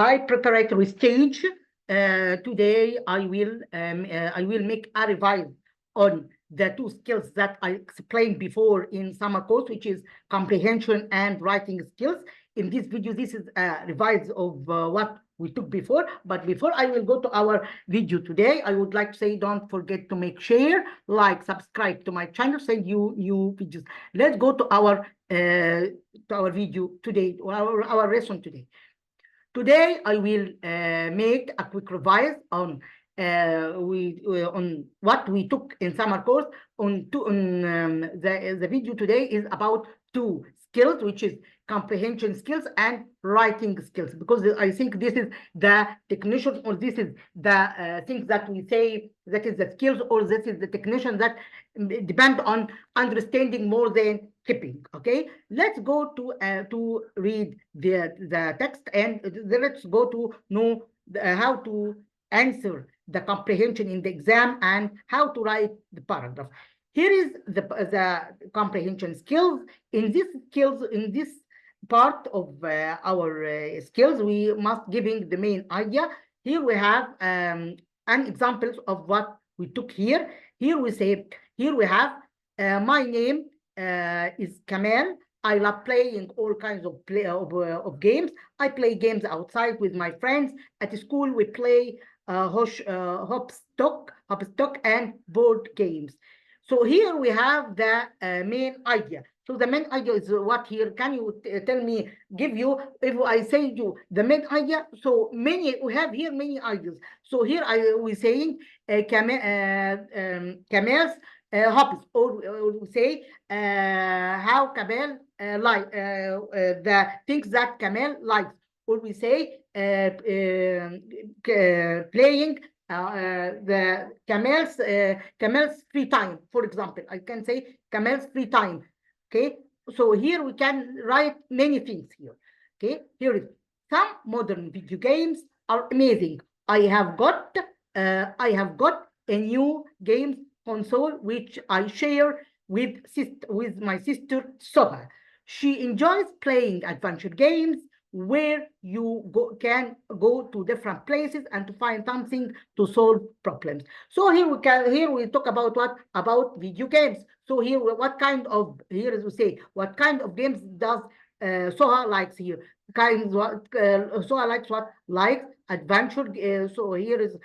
Hi, preparatory stage. Today I will make a revise on the two skills that I explained before in summer course, which is comprehension and writing skills. In this video, this is a revise of what we took before. But before I will go to our video today, I would like to say don't forget to make share, like, subscribe to my channel, send you new videos. Let's go to our video today, our lesson today. Today, I will make a quick revise on what we took in summer course. The video today is about two skills, which is comprehension skills and writing skills, because I think this is the technician, or this is the things that we say that is the skills, or this is the technician that depend on understanding more than keeping. Okay, let's go to read the text, and let's go to know how to answer the comprehension in the exam and how to write the paragraph. Here is the comprehension skills. In this part of our skills, we must giving the main idea. Here we have an examples of what we took here. Here we have my name is Kamal. I love playing all kinds of games. I play games outside with my friends. At school, we play hopscotch and board games. So here we have the main idea. So the main idea is what here? Can you tell me, give you, if I say you the main idea? So we have here many ideas. So here we saying Kamal's hobbies, or we say how Kamal like the things that Kamal likes, or we say playing the Kamal's free time. For example, I can say Kamal's free time. Okay, so here we can write many things here. Okay, here is some modern video games are amazing. I have got a new game console which I share with my sister Soha. She enjoys playing adventure games where you can go to different places and to find something to solve problems. So here we talk about what? About video games. So here what kind of what kind of games does Soha likes here? Soha likes what? Likes adventure. So here is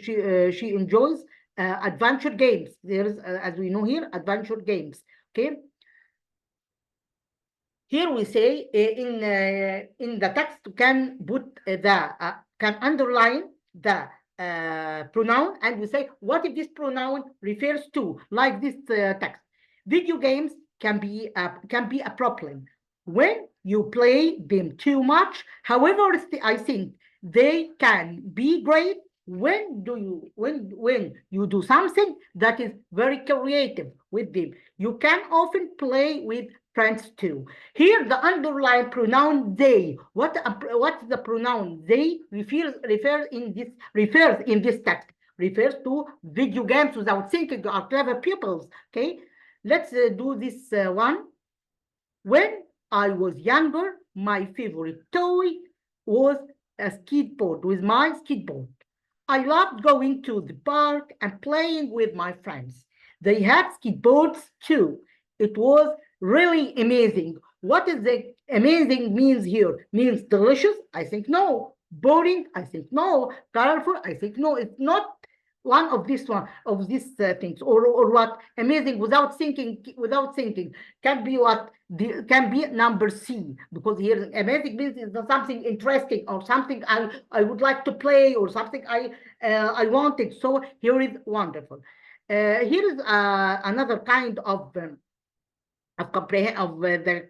she enjoys adventure games. There is as we know here, adventure games. Okay. Here we say in the text can put can underline the pronoun, and we say what if this pronoun refers to, like this text. Video games can be a problem when you play them too much. However, I think they can be great when you do something that is very creative with them. You can often play with friends too. Here the underlined pronoun they. What's the pronoun they refers in this text? Refers to video games without thinking. You are clever pupils. Okay, let's do this one. When I was younger, my favorite toy was a skateboard. With my skateboard, I loved going to the park and playing with my friends. They had skateboards too. It was really amazing. What is the amazing means here? Means delicious? I think no. Boring? I think no. Colorful? I think no. It's not one of these things. Or what? Amazing without thinking can be what? Can be number C, because here amazing means is something interesting, or something I would like to play, or something I wanted. So here is wonderful. Here is another kind of the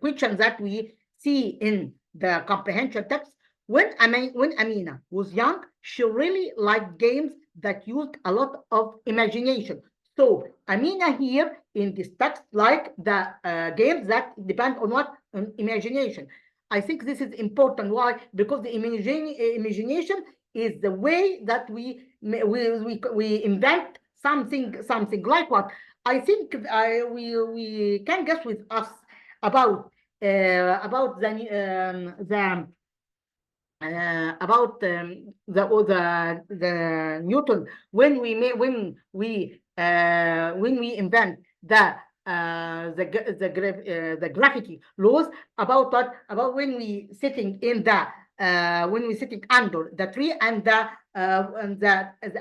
questions that we see in the comprehension text. When Amina was young, she really liked games that used a lot of imagination. So Amina here in this text like the games that depend on what? On imagination. I think this is important. Why? Because the imagination is the way that we invent something like what? I think we can guess with us about the about the Newton when we invent the gravity laws, about what, about when we sitting in the when we sitting under the tree and the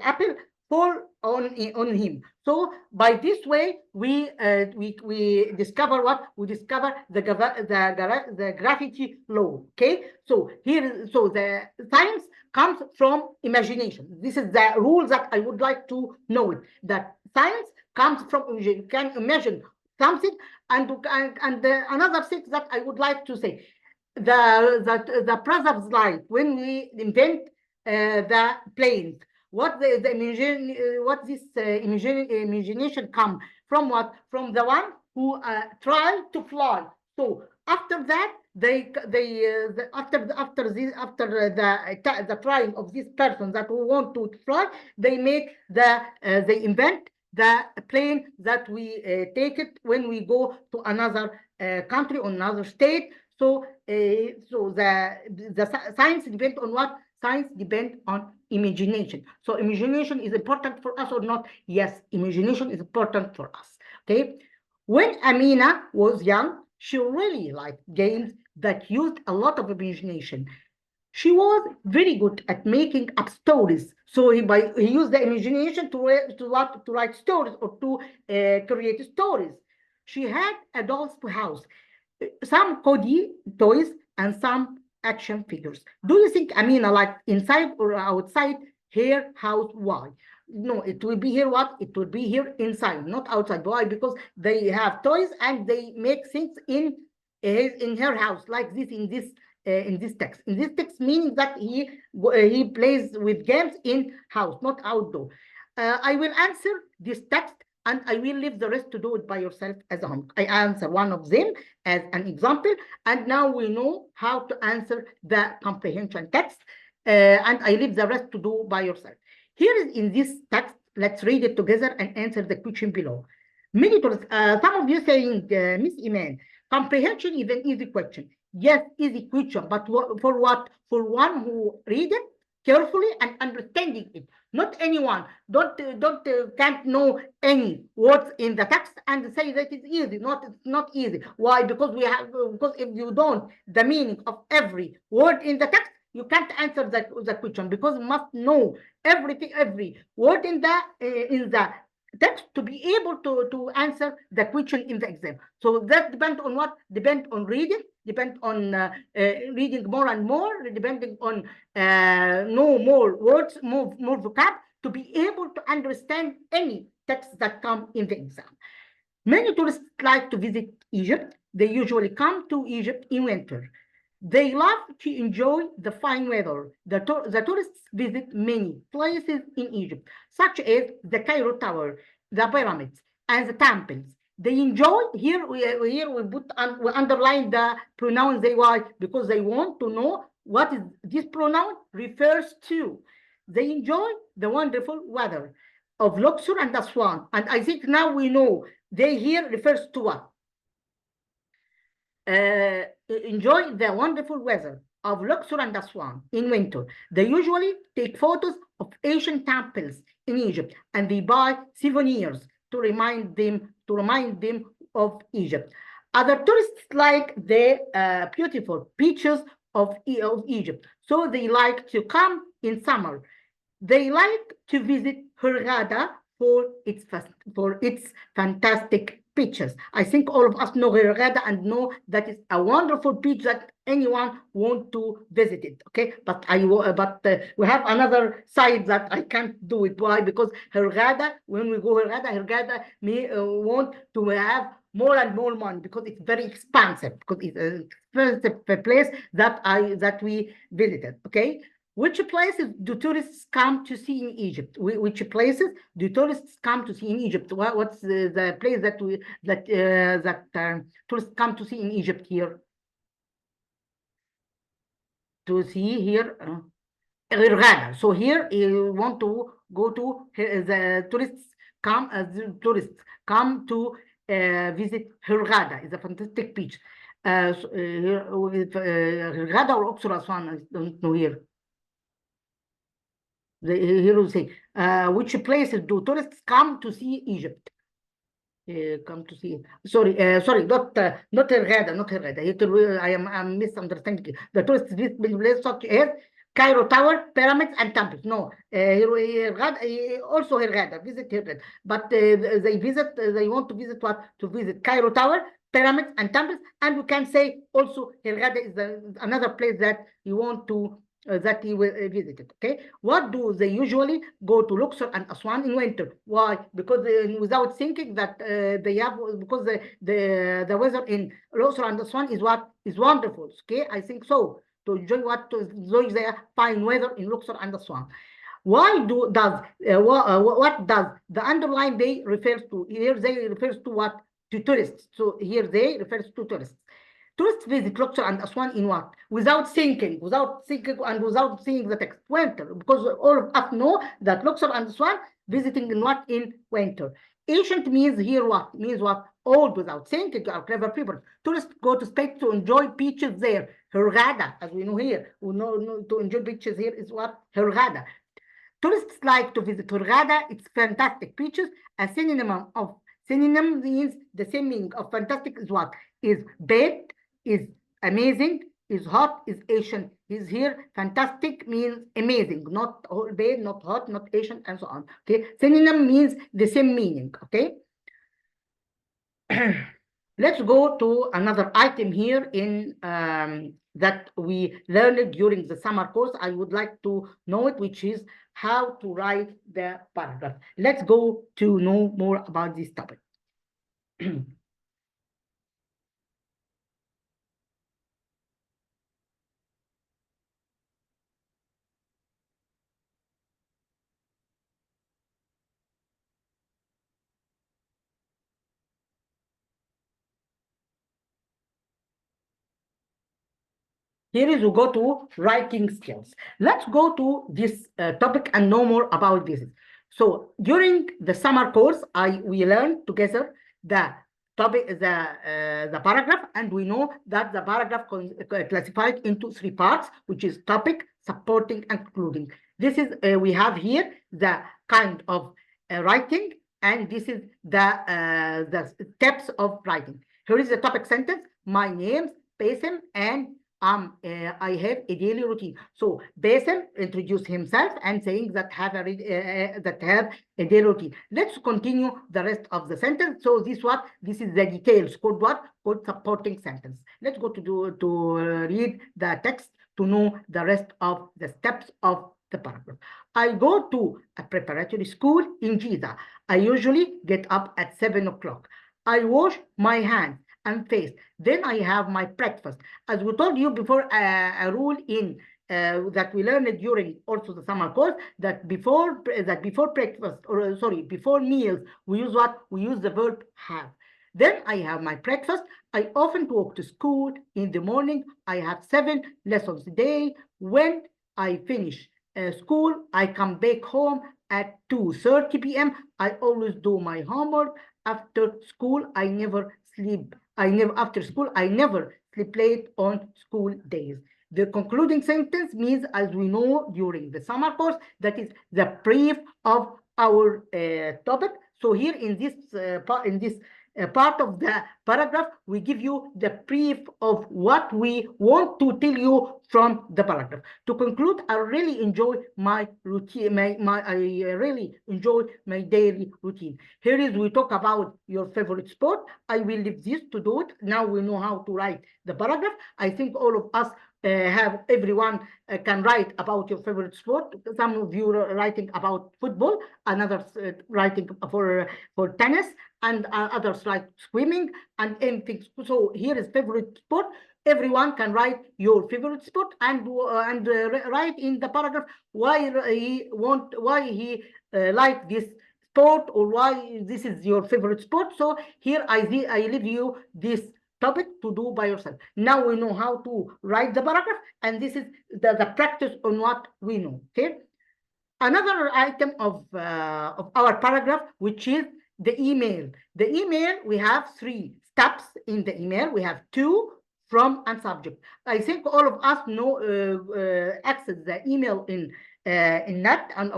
apple fall on him. So by this way we discover what, we discover the gravity law. Okay, so here, so the science comes from imagination. This is the rule that I would like to know it, that science comes from imagination. You can imagine something, and another thing that I would like to say, the preserved light, when we invent the planes, what what this imagination come from, what, from the one who tried to fly. So after that, after the trying of this person that who want to fly, they make they invent the plane that we take it when we go to another country or another state. So so the science depends on what? Science depends on imagination. So imagination is important for us or not? Yes, imagination is important for us. Okay. When Amina was young, she really liked games that used a lot of imagination. She was very good at making up stories. So he used the imagination to write stories or to create stories. She had a doll's house, some Cody toys, and some action figures. Do you think Amina liked inside or outside her house? Why? No, it will be here what? It will be here inside, not outside. Why? Because they have toys and they make things in her house, like this in this text. In this text, meaning that he plays with games in house, not outdoor. I will answer this text and I will leave the rest to do it by yourself as a homework. I answer one of them as an example, and now we know how to answer the comprehension text, and I leave the rest to do by yourself. Here is in this text, let's read it together and answer the question below. Many some of you saying, Miss Iman, comprehension is an easy question. Yes, easy question, but for what? For one who read it carefully and understanding it. Not anyone. Can't know any words in the text and say that it's easy. It's not easy. Why? Because if you don't the meaning of every word in the text, you can't answer the question, because you must know everything, every word in the text to be able to answer the question in the exam. So that depends on what? Depend on reading, depend on reading more and more, depending on know more words, more vocab, to be able to understand any text that come in the exam. Many tourists like to visit Egypt. They usually come to Egypt in winter. They love to enjoy the fine weather. The tourists visit many places in Egypt, such as the Cairo Tower, the pyramids, and the temples. They enjoy, here we underline the pronoun they. Why? Because they want to know what is this pronoun refers to. They enjoy the wonderful weather of Luxor and Aswan. And I think now we know they here refers to what? Enjoy the wonderful weather of Luxor and Aswan in winter. They usually take photos of ancient temples in Egypt, and they buy souvenirs to remind them of Egypt. Other tourists like the beautiful beaches of Egypt, so they like to come in summer. They like to visit Hurghada for its fantastic beaches. I think all of us know Hurghada and know that it's a wonderful beach that anyone want to visit it. Okay, but we have another side that I can't do it. Why? Because Hurghada, when we go Hurghada may want to have more and more money, because it's very expensive, because it's an expensive place that we visited. Okay. Which places do tourists come to see in Egypt? Which places do tourists come to see in Egypt? What's the place that tourists come to see in Egypt here? To see here, Hurghada. So here you want to go to the tourists come to visit Hurghada. It's a fantastic beach. غدا or أقصر أسوان, I don't know here. Here we say, which places do tourists come to see Egypt? Come to see. Sorry, not Hurghada, not Hurghada. I'm misunderstanding. The tourists visit places such as Cairo Tower, pyramids, and temples. No, also Hurghada, visit Hurghada. But they want to visit what? To visit Cairo Tower, pyramids, and temples. And we can say also Hurghada is another place that you want to that he will visit it. Okay, what do they usually go to Luxor and Aswan in winter? Why? Because without thinking that they have, because the weather in Luxor and Aswan is wonderful. Okay, I think so. To enjoy the fine weather in Luxor and Aswan. What does the underlined they refers to? Here they refers to what? To tourists. So here they refers to tourists. Tourists visit Luxor and Aswan in what? Without thinking and without seeing the text. Winter, because all of us know that Luxor and Aswan visiting in what? In winter. Ancient means here what? Means what? Old, without thinking. You are clever people. Tourists go to Spain to enjoy beaches there. Hurghada, as we know here. We know to enjoy beaches here is what? Hurghada. Tourists like to visit Hurghada. It's fantastic beaches. A synonym means the same meaning of fantastic is what? Is bad, is amazing, is hot, is Asian. Is here fantastic means amazing, not bad, not hot, not Asian, and so on. Okay, synonym means the same meaning. Okay. Let's go to another item here in that we learned during the summer course. I would like to know it, which is how to write the paragraph. Let's go to know more about this topic. Here is we go to writing skills. Let's go to this topic and know more about this. So during the summer course, we learned together the topic, the paragraph, and we know that the paragraph classified into 3 parts, which is topic, supporting, and concluding. This is we have here the kind of writing, and this is the steps of writing. Here is the topic sentence: my name, Basim, and I have a daily routine. So Basim introduced himself and saying that have a daily routine. Let's continue the rest of the sentence. So this is the details called what? Called supporting sentence. Let's go to read the text to know the rest of the steps of the paragraph. I go to a preparatory school in Jeddah. I usually get up at 7 o'clock. I wash my hands and face. Then I have my breakfast. As we told you before, a rule in that we learned during also the summer course, that before breakfast, or sorry, before meals, we use what? We use the verb have. Then I have my breakfast. I often walk to school in the morning. I have 7 lessons a day. When I finish school, I come back home at 2:30 p.m. I always do my homework. After school, I never sleep. After school, I never sleep late on school days. The concluding sentence means, as we know during the summer course, that is the brief of our topic. So here in this part of the paragraph, we give you the brief of what we want to tell you from the paragraph. To conclude, I really enjoy my routine. I really enjoy my daily routine. Here is we talk about your favorite sport. I will leave this to do it. Now we know how to write the paragraph. I think all of us everyone can write about your favorite sport. Some of you are writing about football, others writing for tennis, and others write swimming and anything. So here is favorite sport. Everyone can write your favorite sport and write in the paragraph why he like this sport, or why this is your favorite sport. So here I leave you this topic to do by yourself. Now we know how to write the paragraph, and this is the practice on what we know. Okay. Another item of our paragraph, which is the email. The email, we have 3 steps in the email. We have 2, from, and subject. I think all of us know access the email in net, and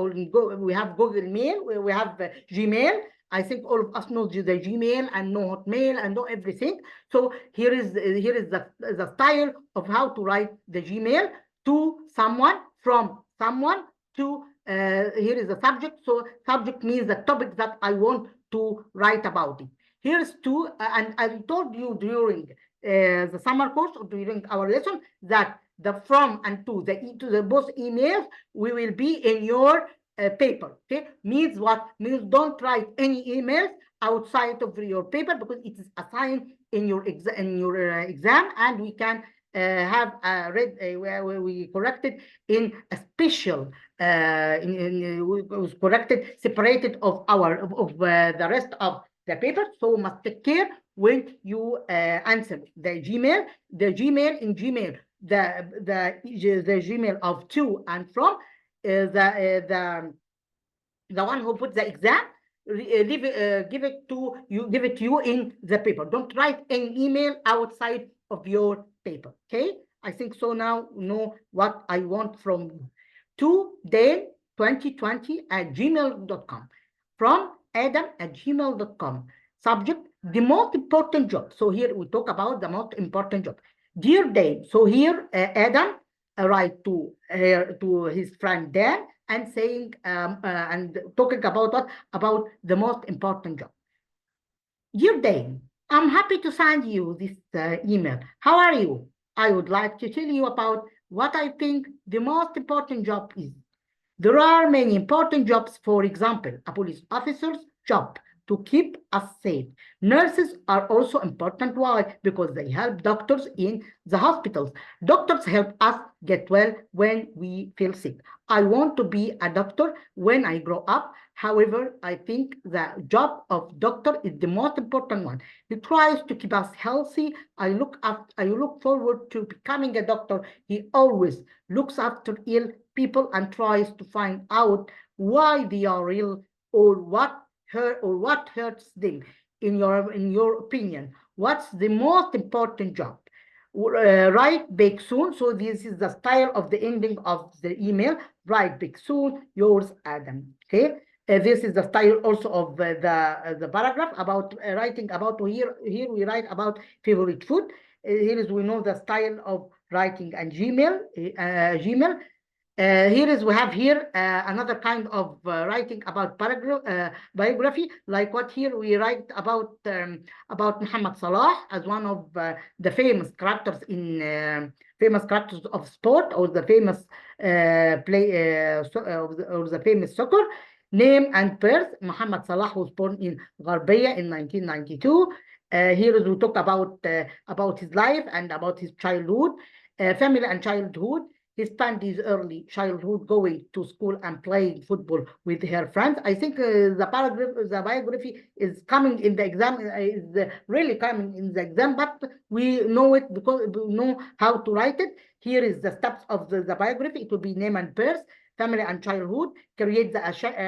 we have Google Mail, we have Gmail. I think all of us know the Gmail and know Hotmail and know everything. So here is the style of how to write the Gmail: to someone, from someone, to here is the subject. So subject means the topic that I want to write about it. Here's to, and I told you during the summer course or during our lesson that the from and to the both emails we will be in your paper. Okay, means what? Means don't write any emails outside of your paper, because it is assigned in your exam, and we can have where we corrected in a special was corrected separated of the rest of the paper. So must take care when you answer the Gmail. The Gmail in Gmail, the Gmail of to and from, the one who put the exam, give it to you in the paper. Don't write any email outside of your paper. Okay, I think so. Now know what I want from you. To day2020@gmail.com, from adam@gmail.com. Subject: the most important job. So here we talk about the most important job. Dear Dane. So here Adam write to his friend Dan and saying and talking about what? About the most important job. Dear Dane, I'm happy to send you this email. How are you? I would like to tell you about what I think the most important job is. There are many important jobs. For example, a police officer's job to keep us safe. Nurses are also important. Why? Because they help doctors in the hospitals. Doctors help us get well when we feel sick. I want to be a doctor when I grow up. However, I think the job of doctor is the most important one. He tries to keep us healthy. I look forward to becoming a doctor. He always looks after ill people and tries to find out why they are ill or what hurts them. In your opinion, what's the most important job? Write back soon. So this is the style of the ending of the email. Write back soon, yours, Adam. Okay. This is the style also of the paragraph about writing about here we write about favorite food. Here is we know the style of writing and Gmail. Here is we have here another kind of writing about biography, like what here we write about Muhammad Salah as one of the famous characters in famous characters of sport, or the famous or the famous soccer. Name and birth: Muhammad Salah was born in Gharbiya in 1992. Here is we talk about his life and about his childhood, family and childhood. He spent his early childhood going to school and playing football with her friends. I think the biography is coming in the exam, is really coming in the exam, but we know it because we know how to write it. Here is the steps of the biography. It will be name and birth, family and childhood, create the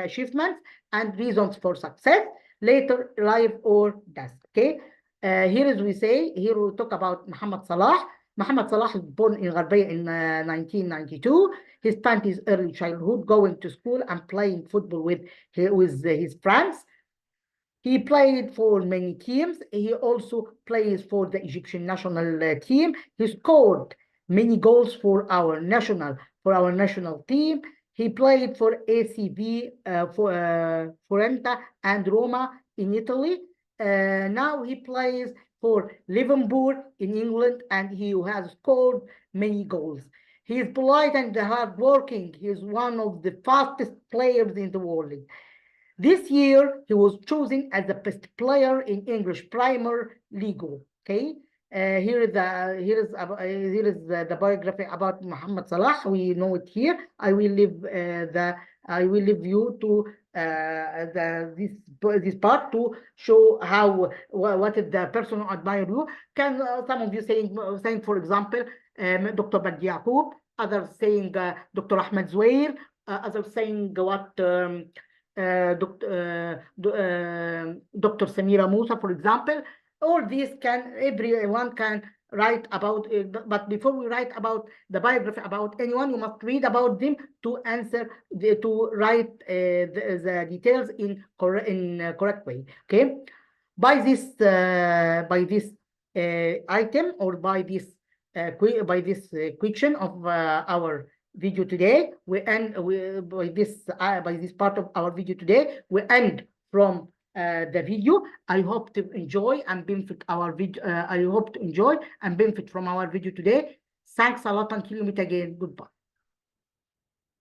achievements and reasons for success, later life or death. Okay. Here is we say, here we talk about Muhammad Salah. Muhammad Salah was born in Gharbiya in 1992. He spent his early childhood going to school and playing football with his friends. He played for many teams. He also plays for the Egyptian national team. He scored many goals for our national team. He played for ACB, Fiorentina and Roma in Italy. Now he plays for Liverpool in England, and he has scored many goals. He is polite and hardworking. He is one of the fastest players in the world. This year, he was chosen as the best player in English Premier League. Okay, here is the biography about Muhammad Salah. We know it here. I will leave you to this part to show how what is the person who admire you. Can some of you saying for example Dr. Badi Yaqub, others saying Dr. Ahmed Zouair, others saying what Dr. Samira Musa, for example. All these everyone can write about but before we write about the biography about anyone, you must read about them to answer to write the details in correct way. Okay, by this item, or by this question of our video today, we end by this part of our video today, we end from the video. I hope to enjoy and benefit our video. I hope to enjoy and benefit from our video today. Thanks a lot, until we meet again. Goodbye.